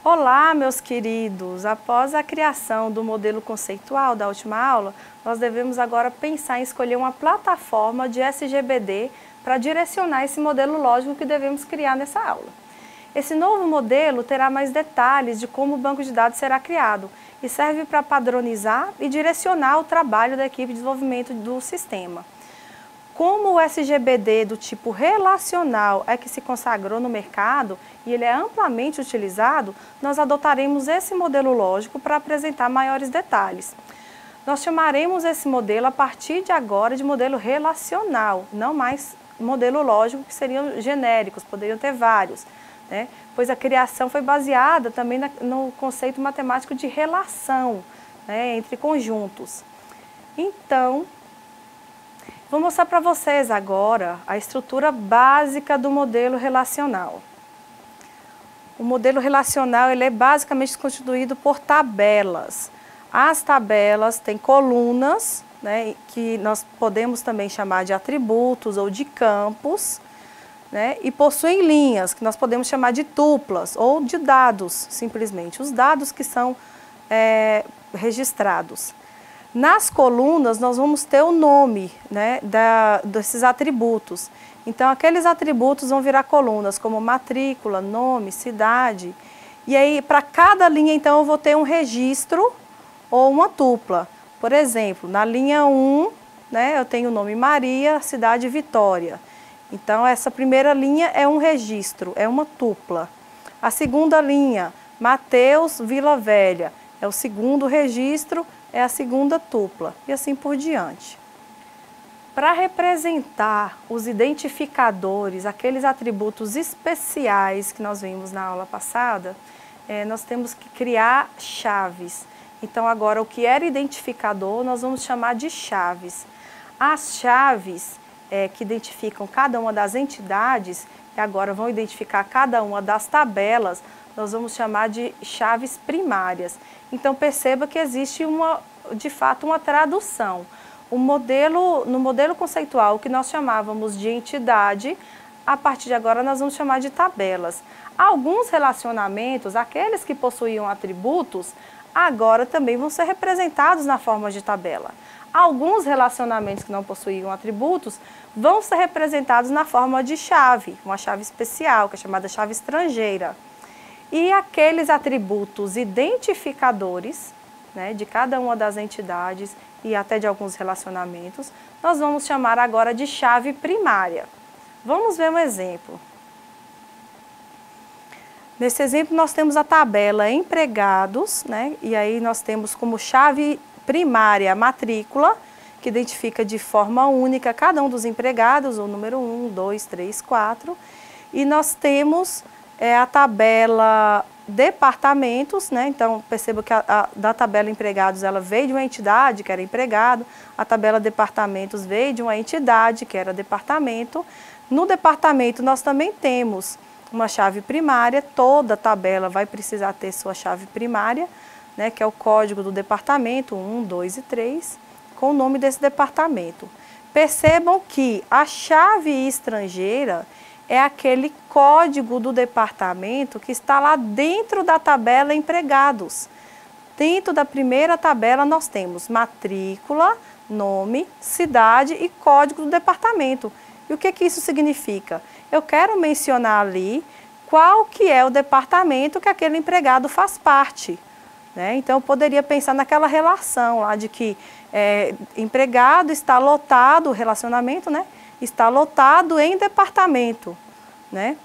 Olá, meus queridos! Após a criação do modelo conceitual da última aula, nós devemos agora pensar em escolher uma plataforma de SGBD para direcionar esse modelo lógico que devemos criar nessa aula. Esse novo modelo terá mais detalhes de como o banco de dados será criado e serve para padronizar e direcionar o trabalho da equipe de desenvolvimento do sistema. Como o SGBD do tipo relacional é que se consagrou no mercado e ele é amplamente utilizado, nós adotaremos esse modelo lógico para apresentar maiores detalhes. Nós chamaremos esse modelo a partir de agora de modelo relacional, não mais modelo lógico, que seriam genéricos, poderiam ter vários, né? Pois a criação foi baseada também no conceito matemático de relação, né, entre conjuntos. Então, vou mostrar para vocês agora a estrutura básica do modelo relacional. O modelo relacional ele é basicamente constituído por tabelas. As tabelas têm colunas, né, que nós podemos também chamar de atributos ou de campos, né, e possuem linhas, que nós podemos chamar de tuplas ou de dados, simplesmente, os dados que são registrados. Nas colunas, nós vamos ter o nome, né, desses atributos. Então, aqueles atributos vão virar colunas, como matrícula, nome, cidade. E aí, para cada linha, então, eu vou ter um registro ou uma tupla. Por exemplo, na linha 1, né, eu tenho o nome Maria, cidade Vitória. Então, essa primeira linha é um registro, é uma tupla. A segunda linha, Mateus, Vila Velha, é o segundo registro, é a segunda tupla, e assim por diante. Para representar os identificadores, aqueles atributos especiais que nós vimos na aula passada, nós temos que criar chaves. Então, agora, o que era identificador, nós vamos chamar de chaves. As chaves que identificam cada uma das entidades, e agora vão identificar cada uma das tabelas, nós vamos chamar de chaves primárias. Então, perceba que existe, de fato, uma tradução. No modelo conceitual, que nós chamávamos de entidade, a partir de agora nós vamos chamar de tabelas. Alguns relacionamentos, aqueles que possuíam atributos, agora também vão ser representados na forma de tabela. Alguns relacionamentos que não possuíam atributos vão ser representados na forma de chave, uma chave especial, que é chamada chave estrangeira. E aqueles atributos identificadores, né, de cada uma das entidades e até de alguns relacionamentos, nós vamos chamar agora de chave primária. Vamos ver um exemplo. Nesse exemplo, nós temos a tabela empregados, né, e aí nós temos como chave primária a matrícula, que identifica de forma única cada um dos empregados, o número 1, 2, 3, 4, e nós temos a tabela departamentos, né? Então, perceba que da tabela empregados ela veio de uma entidade, que era empregado, a tabela departamentos veio de uma entidade, que era departamento. No departamento, nós também temos uma chave primária, toda tabela vai precisar ter sua chave primária, né? Que é o código do departamento, 1, 2 e 3, com o nome desse departamento. Percebam que a chave estrangeira é aquele código do departamento que está lá dentro da tabela empregados. Dentro da primeira tabela nós temos matrícula, nome, cidade e código do departamento. E o que isso significa? Eu quero mencionar ali qual que é o departamento que aquele empregado faz parte, né? Então, eu poderia pensar naquela relação lá de que empregado está lotado, relacionamento, né? Está lotado em departamento, né?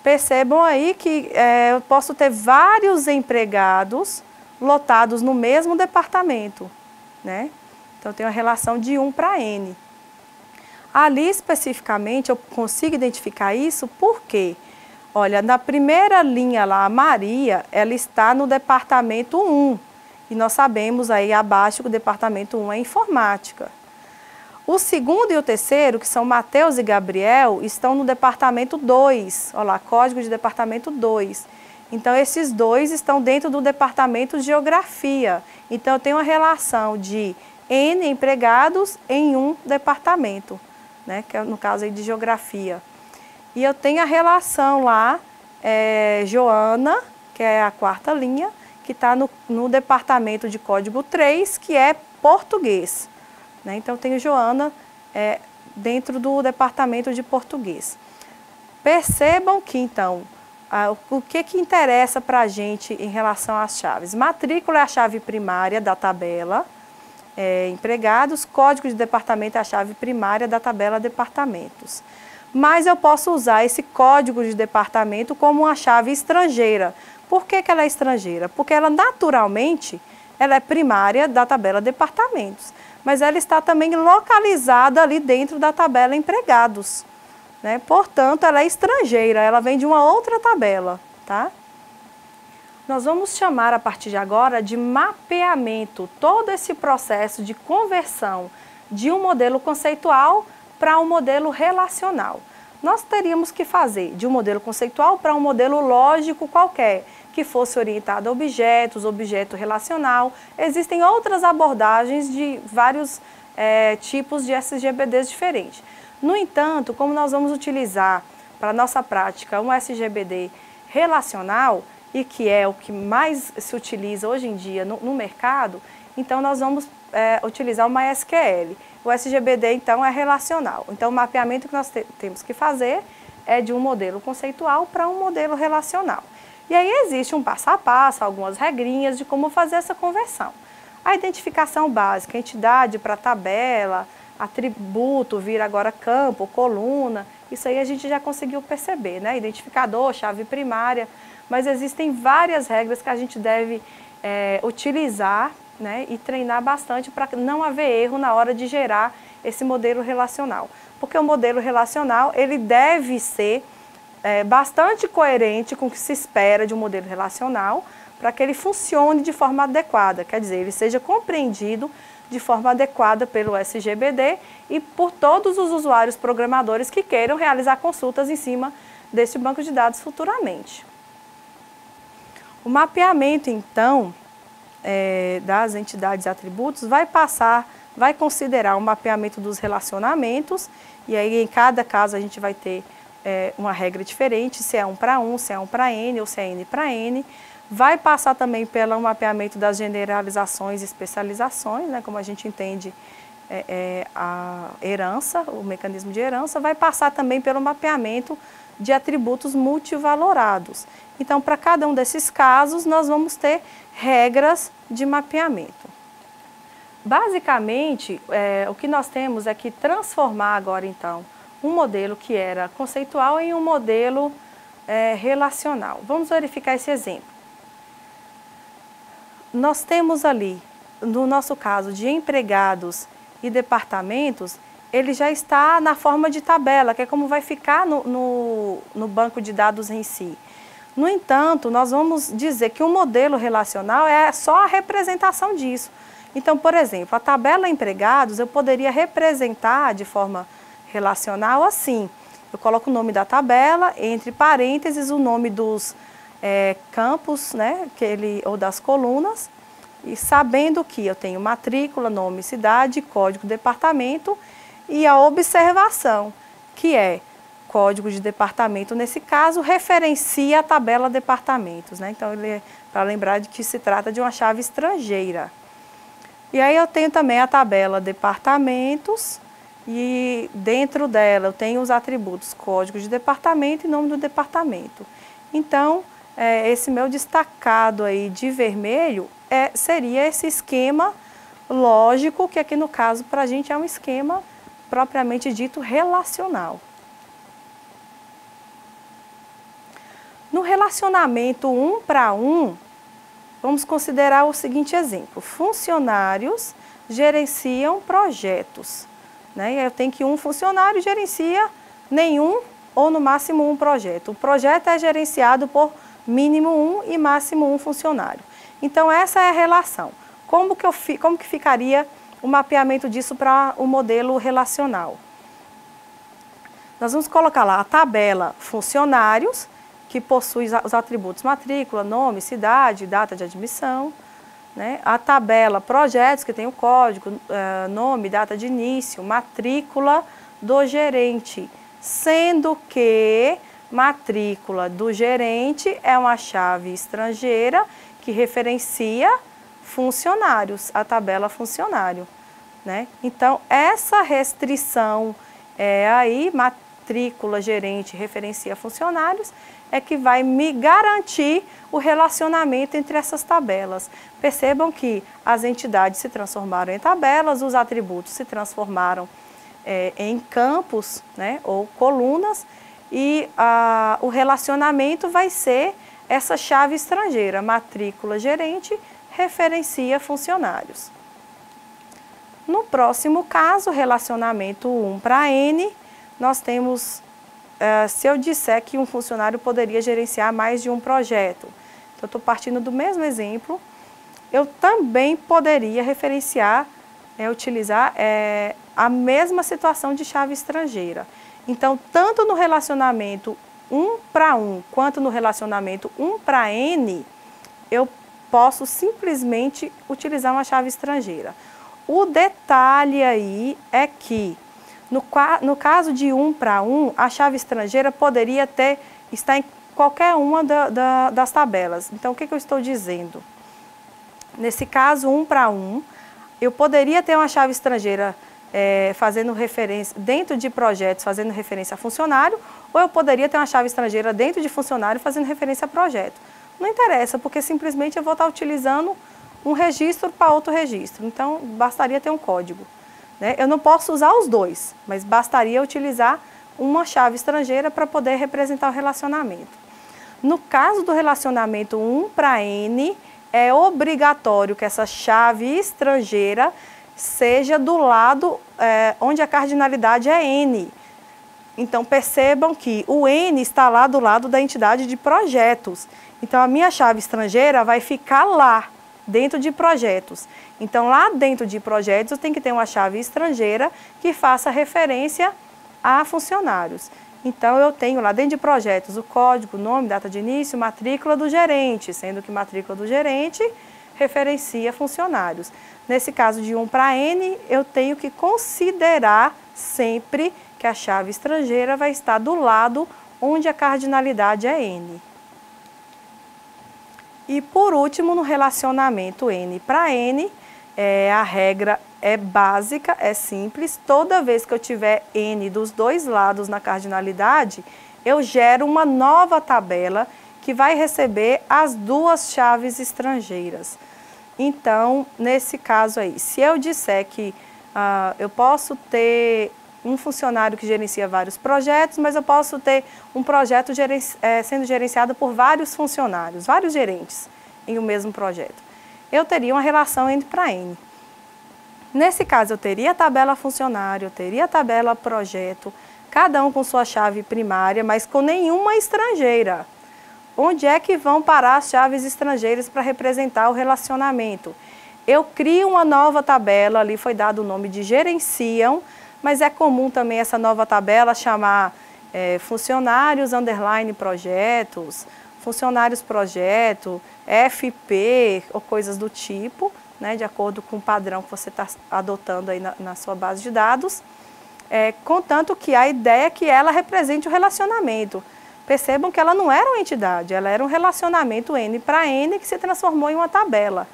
Percebam aí que eu posso ter vários empregados lotados no mesmo departamento, né? Então, tem uma relação de 1 para N. Ali, especificamente, eu consigo identificar isso porque, olha, na primeira linha lá, a Maria, ela está no departamento 1. E nós sabemos aí abaixo que o departamento 1 é informática. O segundo e o terceiro, que são Mateus e Gabriel, estão no departamento 2. Olha lá, código de departamento 2. Então, esses dois estão dentro do departamento de Geografia. Então, eu tenho uma relação de N empregados em um departamento, né? Que é no caso aí de Geografia. E eu tenho a relação lá, Joana, que é a quarta linha, que está no departamento de código 3, que é português, né? Então, eu tenho Joana dentro do departamento de português. Percebam que, então, o que interessa para a gente em relação às chaves? Matrícula é a chave primária da tabela, empregados, código de departamento é a chave primária da tabela departamentos. Mas eu posso usar esse código de departamento como uma chave estrangeira. Por que ela é estrangeira? Porque ela naturalmente ela é primária da tabela departamentos, mas ela está também localizada ali dentro da tabela empregados, né? Portanto, ela é estrangeira, ela vem de uma outra tabela, tá? Nós vamos chamar a partir de agora de mapeamento, todo esse processo de conversão de um modelo conceitual para um modelo relacional. Nós teríamos que fazer de um modelo conceitual para um modelo lógico qualquer, que fosse orientado a objetos, objeto relacional. Existem outras abordagens de vários tipos de SGBDs diferentes. No entanto, como nós vamos utilizar para a nossa prática um SGBD relacional, e que é o que mais se utiliza hoje em dia no mercado, então nós vamos utilizar o MySQL. O SGBD, então, é relacional. Então, o mapeamento que nós temos que fazer é de um modelo conceitual para um modelo relacional. E aí existe um passo a passo, algumas regrinhas de como fazer essa conversão. A identificação básica, entidade para tabela, atributo, vira agora campo, coluna, isso aí a gente já conseguiu perceber, né? Identificador, chave primária, mas existem várias regras que a gente deve utilizar, né, e treinar bastante para não haver erro na hora de gerar esse modelo relacional. Porque o modelo relacional, ele deve ser bastante coerente com o que se espera de um modelo relacional para que ele funcione de forma adequada, quer dizer, ele seja compreendido de forma adequada pelo SGBD e por todos os usuários programadores que queiram realizar consultas em cima desse banco de dados futuramente. O mapeamento, então, das entidades e atributos vai considerar o mapeamento dos relacionamentos, e aí em cada caso a gente vai ter uma regra diferente, se é 1 para 1, se é 1 para N ou se é N para N. Vai passar também pelo mapeamento das generalizações e especializações, né, como a gente entende a herança, o mecanismo de herança. Vai passar também pelo mapeamento de atributos multivalorados. Então, para cada um desses casos, nós vamos ter regras de mapeamento. Basicamente, o que nós temos é que transformar agora, então, um modelo que era conceitual em um modelo relacional. Vamos verificar esse exemplo. Nós temos ali, no nosso caso de empregados e departamentos, ele já está na forma de tabela, que é como vai ficar no banco de dados em si. No entanto, nós vamos dizer que o modelo relacional é só a representação disso. Então, por exemplo, a tabela empregados eu poderia representar de forma relacional assim. Eu coloco o nome da tabela, entre parênteses o nome dos campos, né, ou das colunas, e sabendo que eu tenho matrícula, nome, cidade, código, departamento e a observação, que é código de departamento, nesse caso, referencia a tabela departamentos, né? Então, para lembrar de que se trata de uma chave estrangeira. E aí eu tenho também a tabela departamentos e dentro dela eu tenho os atributos código de departamento e nome do departamento. Então, esse meu destacado aí de vermelho seria esse esquema lógico, que aqui no caso para a gente é um esquema propriamente dito relacional. No relacionamento 1 para 1, vamos considerar o seguinte exemplo. Funcionários gerenciam projetos, né? Eu tenho que um funcionário gerencia nenhum ou no máximo um projeto. O projeto é gerenciado por mínimo 1 e máximo 1 funcionário. Então, essa é a relação. Como que ficaria o mapeamento disso para o modelo relacional? Nós vamos colocar lá a tabela funcionários, que possui os atributos matrícula, nome, cidade, data de admissão, né? A tabela projetos, que tem o código, nome, data de início, matrícula do gerente, sendo que Matrícula do gerente é uma chave estrangeira que referencia funcionários, a tabela funcionário, né? Então, essa restrição aí, matrícula gerente referencia funcionários, é que vai me garantir o relacionamento entre essas tabelas. Percebam que as entidades se transformaram em tabelas, os atributos se transformaram em campos, né, ou colunas, e o relacionamento vai ser essa chave estrangeira, matrícula gerente, referencia funcionários. No próximo caso, relacionamento 1 para N, nós temos, se eu disser que um funcionário poderia gerenciar mais de um projeto, então eu estou partindo do mesmo exemplo, eu também poderia referenciar, utilizar a mesma situação de chave estrangeira. Então, tanto no relacionamento 1 para 1, quanto no relacionamento 1 para N, eu posso simplesmente utilizar uma chave estrangeira. O detalhe aí é que, no caso de 1 para 1, a chave estrangeira poderia estar em qualquer uma das tabelas. Então, o que eu estou dizendo? Nesse caso, 1 para 1, eu poderia ter uma chave estrangeira fazendo referência, dentro de projetos, fazendo referência a funcionário, ou eu poderia ter uma chave estrangeira dentro de funcionário fazendo referência a projeto. Não interessa, porque simplesmente eu vou estar utilizando um registro para outro registro. Então, bastaria ter um código, né? Eu não posso usar os dois, mas bastaria utilizar uma chave estrangeira para poder representar o relacionamento. No caso do relacionamento 1 para N, é obrigatório que essa chave estrangeira seja do lado onde a cardinalidade é N. Então, percebam que o N está lá do lado da entidade de projetos. Então, a minha chave estrangeira vai ficar lá, dentro de projetos. Então, lá dentro de projetos, tem que ter uma chave estrangeira que faça referência a funcionários. Então, eu tenho lá dentro de projetos o código, nome, data de início, matrícula do gerente, sendo que matrícula do gerente referencia funcionários. Nesse caso de 1 para N, eu tenho que considerar sempre que a chave estrangeira vai estar do lado onde a cardinalidade é N. E por último, no relacionamento N para N, a regra é básica, é simples. Toda vez que eu tiver N dos dois lados na cardinalidade, eu gero uma nova tabela que vai receber as duas chaves estrangeiras. Então, nesse caso aí, se eu disser que eu posso ter um funcionário que gerencia vários projetos, mas eu posso ter um projeto sendo gerenciado por vários funcionários, vários gerentes em um mesmo projeto. Eu teria uma relação N para N. Nesse caso, eu teria a tabela funcionário, eu teria a tabela projeto, cada um com sua chave primária, mas com nenhuma estrangeira. Onde é que vão parar as chaves estrangeiras para representar o relacionamento? Eu crio uma nova tabela, ali foi dado o nome de gerenciam, mas é comum também essa nova tabela chamar funcionários _ projetos, funcionários projeto, FP ou coisas do tipo, né, de acordo com o padrão que você está adotando aí na sua base de dados, contanto que a ideia é que ela represente o relacionamento. Percebam que ela não era uma entidade, ela era um relacionamento N para N que se transformou em uma tabela.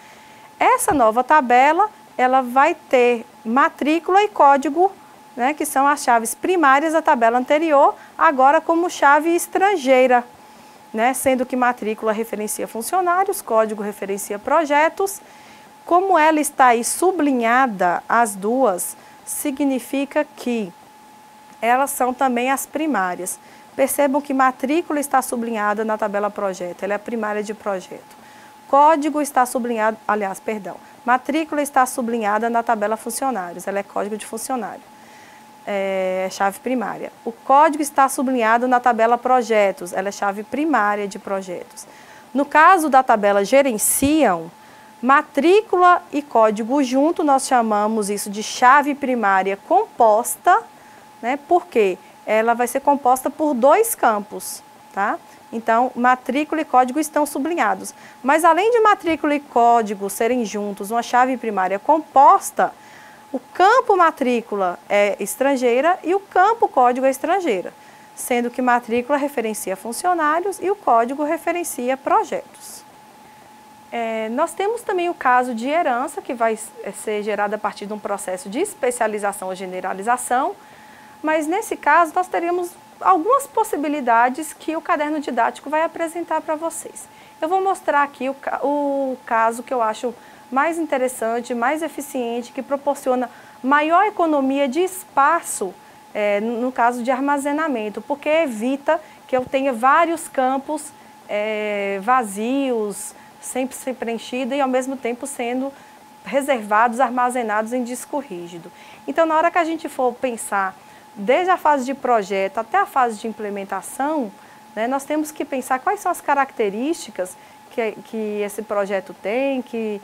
Essa nova tabela, ela vai ter matrícula e código, né, que são as chaves primárias da tabela anterior, agora como chave estrangeira, né, sendo que matrícula referencia funcionários, código referencia projetos. Como ela está aí sublinhada, as duas, significa que elas são também as primárias. Percebam que matrícula está sublinhada na tabela projeto, ela é a primária de projeto. Código está sublinhado, aliás, perdão, matrícula está sublinhada na tabela funcionários, ela é código de funcionário, chave primária. O código está sublinhado na tabela projetos, ela é chave primária de projetos. No caso da tabela gerenciam, matrícula e código junto, nós chamamos isso de chave primária composta, né? Por quê? Ela vai ser composta por dois campos, tá? Então, matrícula e código estão sublinhados. Mas além de matrícula e código serem juntos, uma chave primária composta, o campo matrícula é estrangeira e o campo código é estrangeira. sendo que matrícula referencia funcionários e o código referencia projetos. Nós temos também o caso de herança, que vai ser gerado a partir de um processo de especialização ou generalização, mas nesse caso nós teríamos algumas possibilidades que o caderno didático vai apresentar para vocês. Eu vou mostrar aqui o caso que eu acho mais interessante, mais eficiente, que proporciona maior economia de espaço, no caso de armazenamento, porque evita que eu tenha vários campos vazios, sempre sem preenchido e ao mesmo tempo sendo reservados, armazenados em disco rígido. Então, na hora que a gente for pensar, desde a fase de projeto até a fase de implementação, né, nós temos que pensar quais são as características que esse projeto tem, que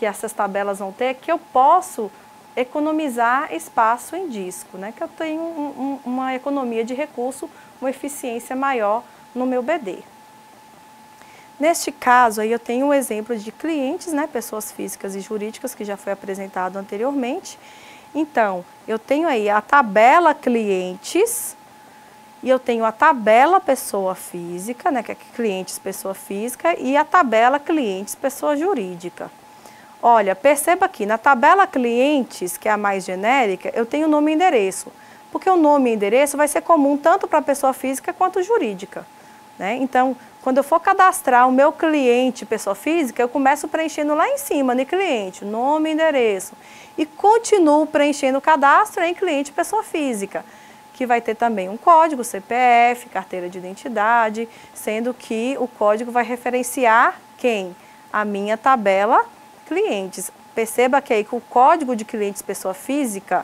essas tabelas vão ter, que eu posso economizar espaço em disco, né, que eu tenho uma economia de recurso, uma eficiência maior no meu BD. Neste caso, aí eu tenho um exemplo de clientes, né, pessoas físicas e jurídicas, que já foi apresentado anteriormente. Então, eu tenho aí a tabela clientes e eu tenho a tabela pessoa física, né, que é clientes pessoa física, e a tabela clientes pessoa jurídica. Olha, perceba aqui, na tabela clientes, que é a mais genérica, eu tenho nome e endereço, porque o nome e endereço vai ser comum tanto para a pessoa física quanto jurídica, né? Então, quando eu for cadastrar o meu cliente, pessoa física, eu começo preenchendo lá em cima, no cliente, nome e endereço. E continuo preenchendo o cadastro em cliente, pessoa física, que vai ter também um código, CPF, carteira de identidade, sendo que o código vai referenciar quem? A minha tabela clientes. Perceba que aí que o código de clientes, pessoa física,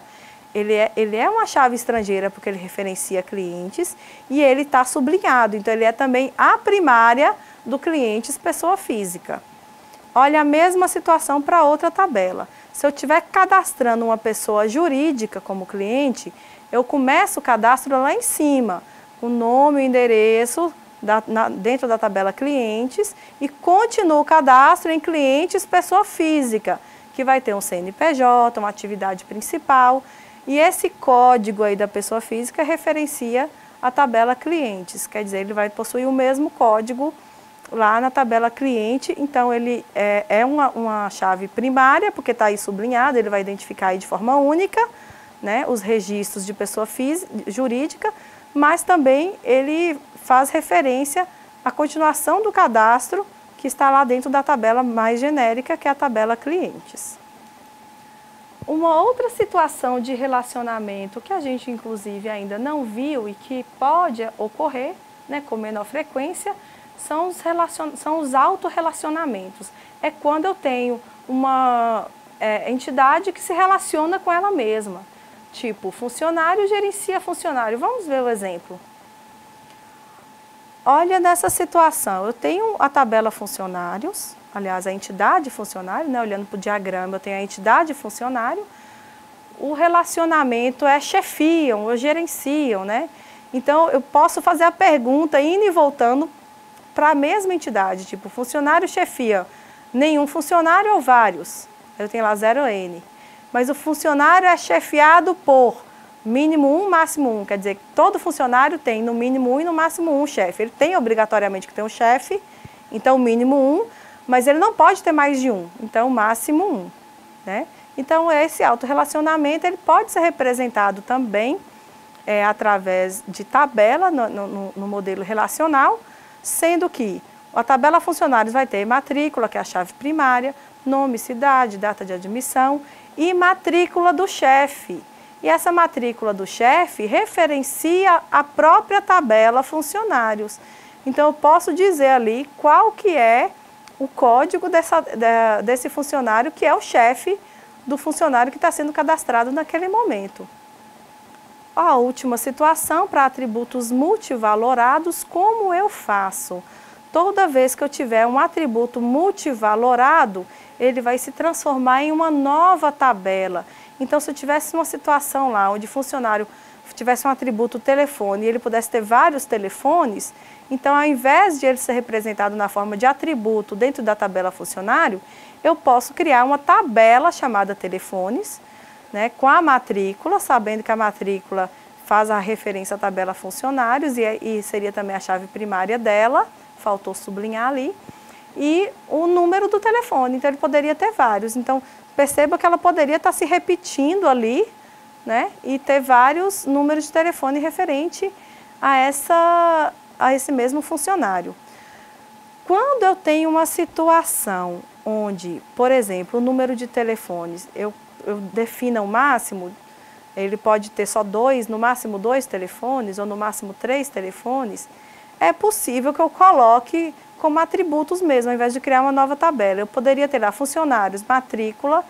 ele é uma chave estrangeira porque ele referencia clientes e ele está sublinhado, então ele é também a primária do clientes pessoa física. Olha a mesma situação para outra tabela. Se eu estiver cadastrando uma pessoa jurídica como cliente, eu começo o cadastro lá em cima, o nome e o endereço dentro da tabela clientes e continuo o cadastro em clientes pessoa física, que vai ter um CNPJ, uma atividade principal. E esse código aí da pessoa física referencia a tabela clientes, quer dizer, ele vai possuir o mesmo código lá na tabela cliente, então ele é uma chave primária, porque está aí sublinhado, ele vai identificar aí de forma única, né, os registros de pessoa jurídica, mas também ele faz referência à continuação do cadastro que está lá dentro da tabela mais genérica, que é a tabela clientes. Uma outra situação de relacionamento que a gente, inclusive, ainda não viu e que pode ocorrer, né, com menor frequência, são os autorrelacionamentos. É quando eu tenho uma entidade que se relaciona com ela mesma. Tipo, funcionário gerencia funcionário. Vamos ver o exemplo. Olha nessa situação, eu tenho a tabela funcionários, aliás, a entidade funcionário, né, olhando para o diagrama, eu tenho a entidade funcionário, o relacionamento é chefiam ou gerenciam, né? Então, eu posso fazer a pergunta indo e voltando para a mesma entidade, tipo, funcionário chefia, nenhum funcionário ou vários, eu tenho lá 0N, mas o funcionário é chefiado por mínimo 1, máximo 1, quer dizer, todo funcionário tem no mínimo 1 e no máximo 1 chefe. Ele tem obrigatoriamente que ter um chefe, então mínimo 1, mas ele não pode ter mais de 1, então máximo 1, né? Então esse autorrelacionamento ele pode ser representado também através de tabela no modelo relacional, sendo que a tabela funcionários vai ter matrícula, que é a chave primária, nome, cidade, data de admissão e matrícula do chefe. E essa matrícula do chefe referencia a própria tabela funcionários. Então, eu posso dizer ali qual que é o código desse funcionário, que é o chefe do funcionário que está sendo cadastrado naquele momento. A última situação, para atributos multivalorados, como eu faço? Toda vez que eu tiver um atributo multivalorado, ele vai se transformar em uma nova tabela. Então, se eu tivesse uma situação lá onde o funcionário tivesse um atributo telefone e ele pudesse ter vários telefones, então, ao invés de ele ser representado na forma de atributo dentro da tabela funcionário, eu posso criar uma tabela chamada telefones, né, com a matrícula, sabendo que a matrícula faz a referência à tabela funcionários e seria também a chave primária dela, faltou sublinhar ali, e o número do telefone, então ele poderia ter vários. Então, perceba que ela poderia estar se repetindo ali, né, e ter vários números de telefone referente a esse mesmo funcionário. Quando eu tenho uma situação onde, por exemplo, o número de telefones, eu defina o máximo, ele pode ter só no máximo dois telefones, ou no máximo 3 telefones, é possível que eu coloque como atributos mesmo, ao invés de criar uma nova tabela. Eu poderia ter lá funcionários, matrícula,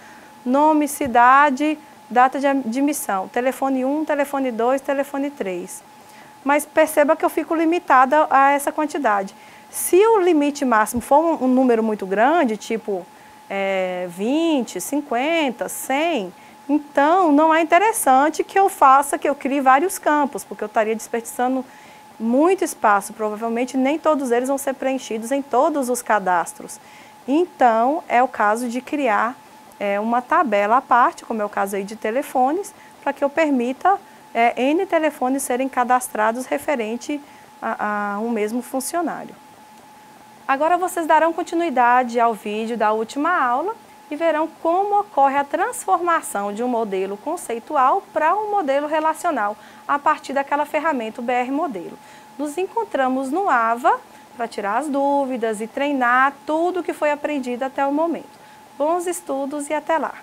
nome, cidade, data de admissão, telefone 1, telefone 2, telefone 3. Mas perceba que eu fico limitada a essa quantidade. Se o limite máximo for um número muito grande, tipo 20, 50, 100, então não é interessante que eu crie vários campos, porque eu estaria desperdiçando muito espaço, provavelmente nem todos eles vão ser preenchidos em todos os cadastros. Então, é o caso de criar uma tabela à parte, como é o caso aí de telefones, para que eu permita N telefones serem cadastrados referente a um mesmo funcionário. Agora vocês darão continuidade ao vídeo da última aula e verão como ocorre a transformação de um modelo conceitual para um modelo relacional a partir daquela ferramenta, o BR Modelo. Nos encontramos no AVA para tirar as dúvidas e treinar tudo o que foi aprendido até o momento. Bons estudos e até lá!